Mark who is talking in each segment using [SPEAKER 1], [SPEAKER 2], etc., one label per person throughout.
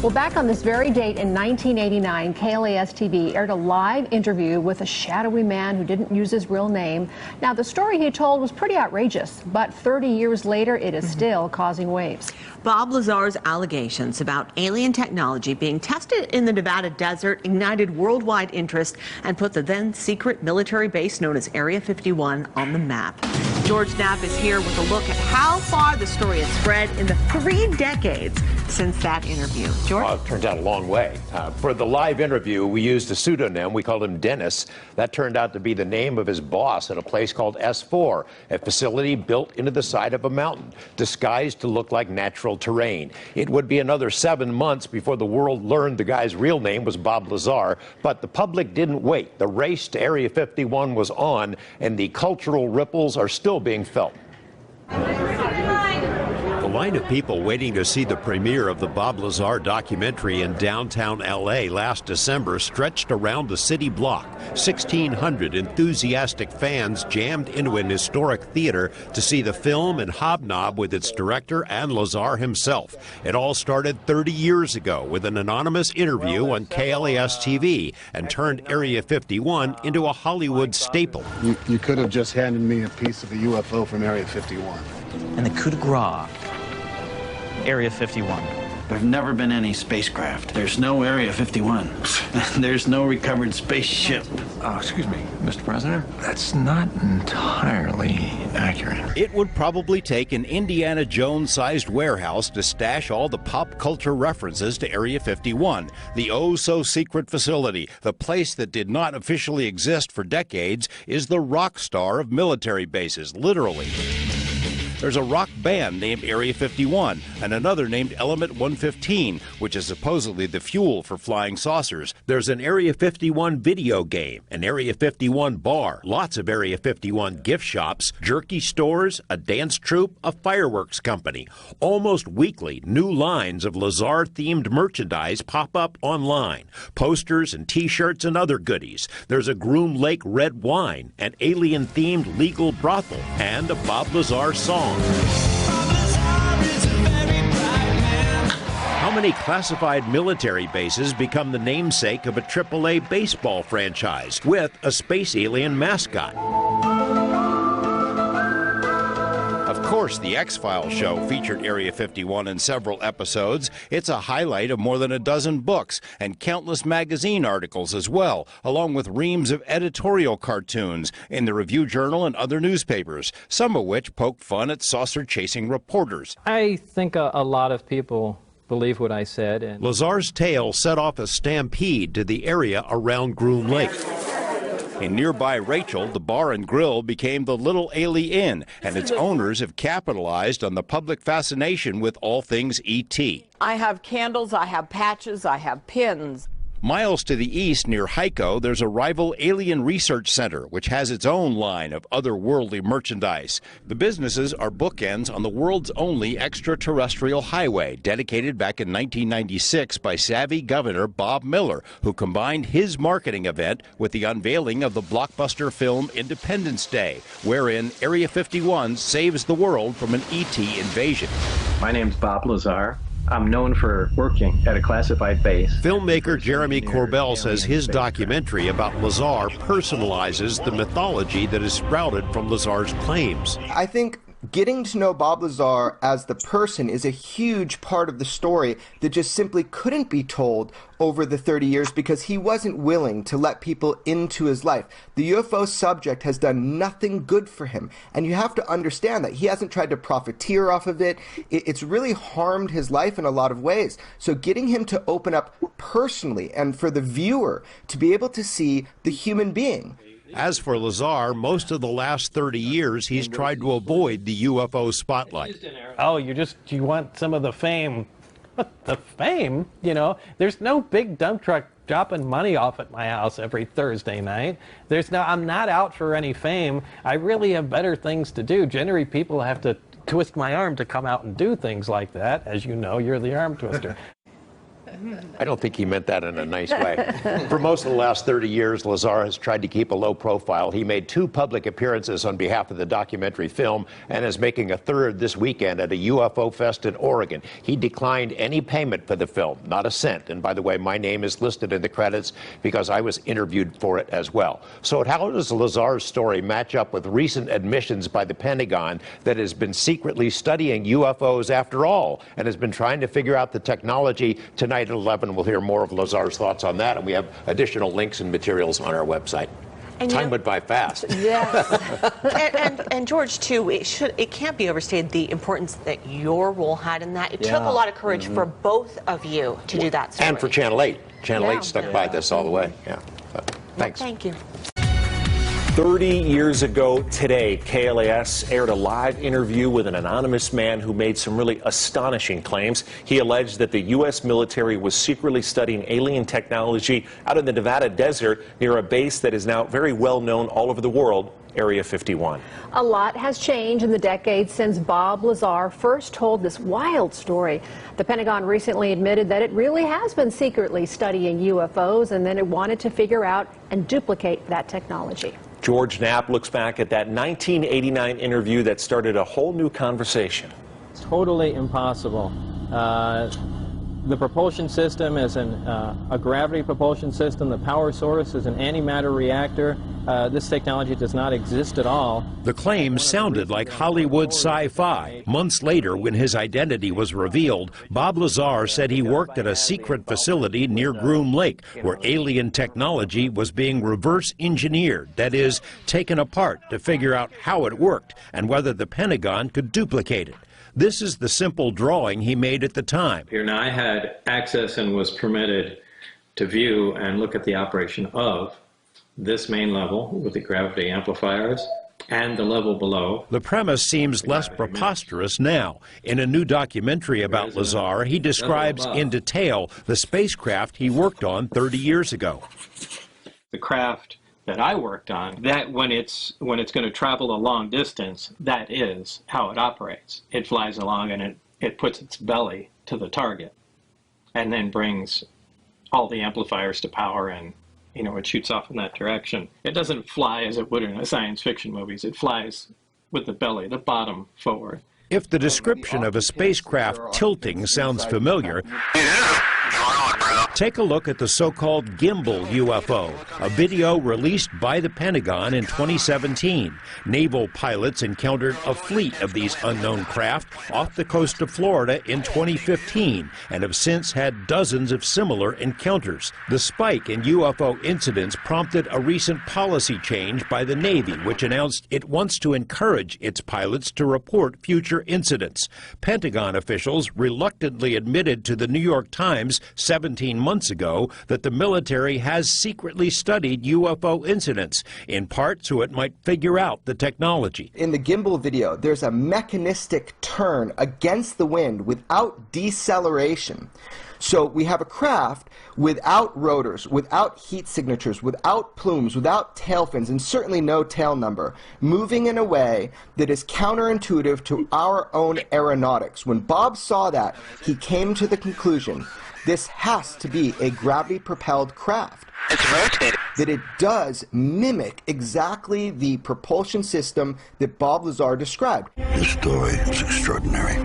[SPEAKER 1] Well, back on this very date in 1989, KLAS-TV aired a live interview with a shadowy man who didn't use his real name. Now, the story he told was pretty outrageous, but 30 years later, it is still causing waves.
[SPEAKER 2] Bob Lazar's allegations about alien technology being tested in the Nevada desert ignited worldwide interest and put the then secret military base known as Area 51 on the map. George Knapp is here with a look at how far the story has spread in the 3 decades since that interview. George?
[SPEAKER 3] Well, it turned out a long way. For the live interview, we used a pseudonym. We called him Dennis. That turned out to be the name of his boss at a place called S4, a facility built into the side of a mountain, disguised to look like natural terrain. It would be another 7 months before the world learned the guy's real name was Bob Lazar, but the public didn't wait. The race to Area 51 was on, and the cultural ripples are still being felt.
[SPEAKER 4] The line of people waiting to see the premiere of the Bob Lazar documentary in downtown L.A. last December stretched around the city block. 1,600 enthusiastic fans jammed into an historic theater to see the film and hobnob with its director and Lazar himself. It all started 30 years ago with an anonymous interview on KLAS-TV and turned Area 51 into a Hollywood staple.
[SPEAKER 5] You could have just handed me a piece of a UFO from Area 51.
[SPEAKER 6] And the coup de grace, Area 51.
[SPEAKER 7] There's never been any spacecraft. There's no Area 51. There's no recovered spaceship.
[SPEAKER 8] Excuse me, Mr. President. That's not entirely accurate.
[SPEAKER 4] It would probably take an Indiana Jones-sized warehouse to stash all the pop culture references to Area 51, the oh-so-secret facility. The place that did not officially exist for decades is the rock star of military bases, literally. There's a rock band named Area 51 and another named Element 115, which is supposedly the fuel for flying saucers. There's an Area 51 video game, an Area 51 bar, lots of Area 51 gift shops, jerky stores, a dance troupe, a fireworks company. Almost weekly, new lines of Lazar-themed merchandise pop up online. Posters and T-shirts and other goodies. There's a Groom Lake red wine, an alien-themed legal brothel, and a Bob Lazar song. How many classified military bases become the namesake of a AAA baseball franchise with a space alien mascot? Of course, the X-Files show featured Area 51 in several episodes. It's a highlight of more than a dozen books and countless magazine articles as well, along with reams of editorial cartoons in the Review Journal and other newspapers, some of which poke fun at saucer-chasing reporters.
[SPEAKER 9] I think a lot of people believe what I said. And
[SPEAKER 4] Lazar's tale set off a stampede to the area around Groom Lake. In nearby Rachel, the bar and grill became the Little Ailey Inn, and its owners have capitalized on the public fascination with all things E.T.
[SPEAKER 10] I have candles, I have patches, I have pins.
[SPEAKER 4] Miles to the east, near Heiko, there's a rival alien research center, which has its own line of otherworldly merchandise. The businesses are bookends on the world's only extraterrestrial highway, dedicated back in 1996 by savvy Governor Bob Miller, who combined his marketing event with the unveiling of the blockbuster film Independence Day, wherein Area 51 saves the world from an ET invasion.
[SPEAKER 11] My name's Bob Lazar. I'm known for working at a classified base.
[SPEAKER 4] Filmmaker Jeremy Corbell says his documentary about Lazar personalizes the mythology that has sprouted from Lazar's claims.
[SPEAKER 12] I think getting to know Bob Lazar as the person is a huge part of the story that just simply couldn't be told over the 30 years because he wasn't willing to let people into his life. The UFO subject has done nothing good for him, and you have to understand that he hasn't tried to profiteer off of it. It's really harmed his life in a lot of ways. So getting him to open up personally and for the viewer to be able to see the human being.
[SPEAKER 4] As for Lazar, most of the last 30 years, he's tried to avoid the UFO spotlight.
[SPEAKER 9] Oh, you want some of the fame. What, the fame? You know, there's no big dump truck dropping money off at my house every Thursday night. I'm not out for any fame. I really have better things to do. Generally, people have to twist my arm to come out and do things like that. As you know, you're the arm twister.
[SPEAKER 3] I don't think he meant that in a nice way. For most of the last 30 years, Lazar has tried to keep a low profile. He made 2 public appearances on behalf of the documentary film and is making a 3rd this weekend at a UFO Fest in Oregon. He declined any payment for the film, not a cent. And by the way, my name is listed in the credits because I was interviewed for it as well. So how does Lazar's story match up with recent admissions by the Pentagon that has been secretly studying UFOs after all and has been trying to figure out the technology? Tonight at 11, we'll hear more of Lazar's thoughts on that, and we have additional links and materials on our website. And time went by fast.
[SPEAKER 2] Yes. and George, too, it can't be overstated the importance that your role had in that. It took a lot of courage for both of you to do that story.
[SPEAKER 3] And for Channel 8. Channel 8 stuck by this all the way. Yeah. Thanks.
[SPEAKER 2] Well, thank you.
[SPEAKER 13] 30 years ago today, KLAS aired a live interview with an anonymous man who made some really astonishing claims. He alleged that the U.S. military was secretly studying alien technology out in the Nevada desert near a base that is now very well known all over the world, Area 51.
[SPEAKER 1] A lot has changed in the decades since Bob Lazar first told this wild story. The Pentagon recently admitted that it really has been secretly studying UFOs, and then it wanted to figure out and duplicate that technology.
[SPEAKER 13] George Knapp looks back at that 1989 interview that started a whole new conversation.
[SPEAKER 14] It's totally impossible. The propulsion system is a gravity propulsion system. The power source is an antimatter reactor. This technology does not exist at all.
[SPEAKER 4] The claim sounded like Hollywood sci-fi. Months later, when his identity was revealed, Bob Lazar said he worked at a secret facility near Groom Lake, where alien technology was being reverse engineered, that is, taken apart to figure out how it worked and whether the Pentagon could duplicate it. This is the simple drawing he made at the time.
[SPEAKER 11] Here now, I had access and was permitted to view and look at the operation of this main level with the gravity amplifiers and the level below.
[SPEAKER 4] The premise seems less preposterous now. In a new documentary about Lazar, he describes in detail the spacecraft he worked on 30 years ago.
[SPEAKER 11] The craft that I worked on, that when it's going to travel a long distance, that is how it operates. It flies along and it puts its belly to the target and then brings all the amplifiers to power, and it shoots off in that direction. It doesn't fly as it would in a science fiction movies. It flies with the belly, the bottom forward.
[SPEAKER 4] If the description of a spacecraft tilting sounds familiar, take a look at the so-called gimbal UFO, a video released by the Pentagon in 2017. Naval pilots encountered a fleet of these unknown craft off the coast of Florida in 2015 and have since had dozens of similar encounters. The spike in UFO incidents prompted a recent policy change by the Navy, which announced it wants to encourage its pilots to report future incidents. Pentagon officials reluctantly admitted to the New York Times 17 months ago that the military has secretly studied UFO incidents, in part so it might figure out the technology.
[SPEAKER 12] In the gimbal video, there's a mechanistic turn against the wind without deceleration. So we have a craft without rotors, without heat signatures, without plumes, without tail fins, and certainly no tail number, moving in a way that is counterintuitive to our own aeronautics. When Bob saw that, he came to the conclusion this has to be a gravity-propelled craft.
[SPEAKER 15] It's rotating.
[SPEAKER 12] That it does mimic exactly the propulsion system that Bob Lazar described.
[SPEAKER 15] This story is extraordinary.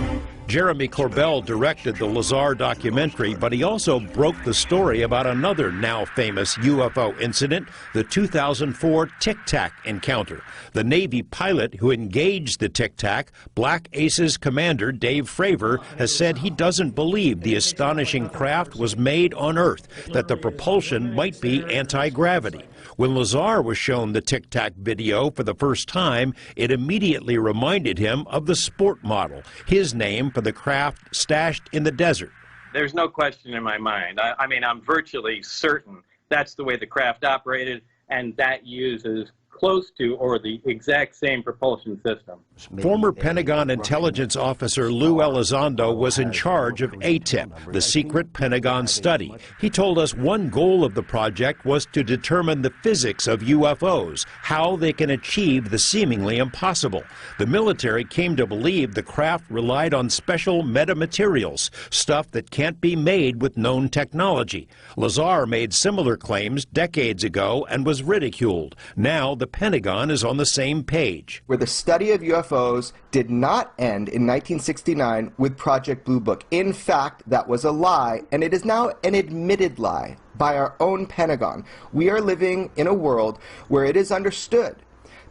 [SPEAKER 4] Jeremy Corbell directed the Lazar documentary, but he also broke the story about another now famous UFO incident, the 2004 Tic Tac encounter. The Navy pilot who engaged the Tic Tac, Black Aces commander Dave Fravor, has said he doesn't believe the astonishing craft was made on Earth, that the propulsion might be anti-gravity. When Lazar was shown the Tic Tac video for the first time, it immediately reminded him of the Sport model, his name for the craft stashed in the desert.
[SPEAKER 11] There's no question in my mind. I mean, I'm virtually certain that's the way the craft operated, and that uses close to or the exact same propulsion system.
[SPEAKER 4] Former Pentagon intelligence officer Lou Elizondo was in charge of ATIP, the secret Pentagon study. He told us one goal of the project was to determine the physics of UFOs, how they can achieve the seemingly impossible. The military came to believe the craft relied on special metamaterials, stuff that can't be made with known technology. Lazar made similar claims decades ago and was ridiculed. Now the Pentagon is on the same page.
[SPEAKER 12] Where the study of UFOs did not end in 1969 with Project Blue Book. In fact, that was a lie, and it is now an admitted lie by our own Pentagon. We are living in a world where it is understood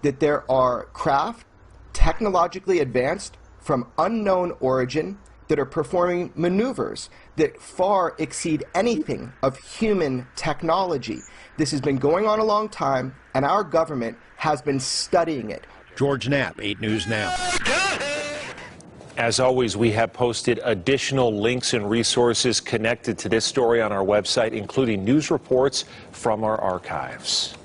[SPEAKER 12] that there are craft technologically advanced from unknown origin that are performing maneuvers that far exceed anything of human technology. This has been going on a long time, and our government has been studying it.
[SPEAKER 4] George Knapp, 8 News Now.
[SPEAKER 13] As always, we have posted additional links and resources connected to this story on our website, including news reports from our archives.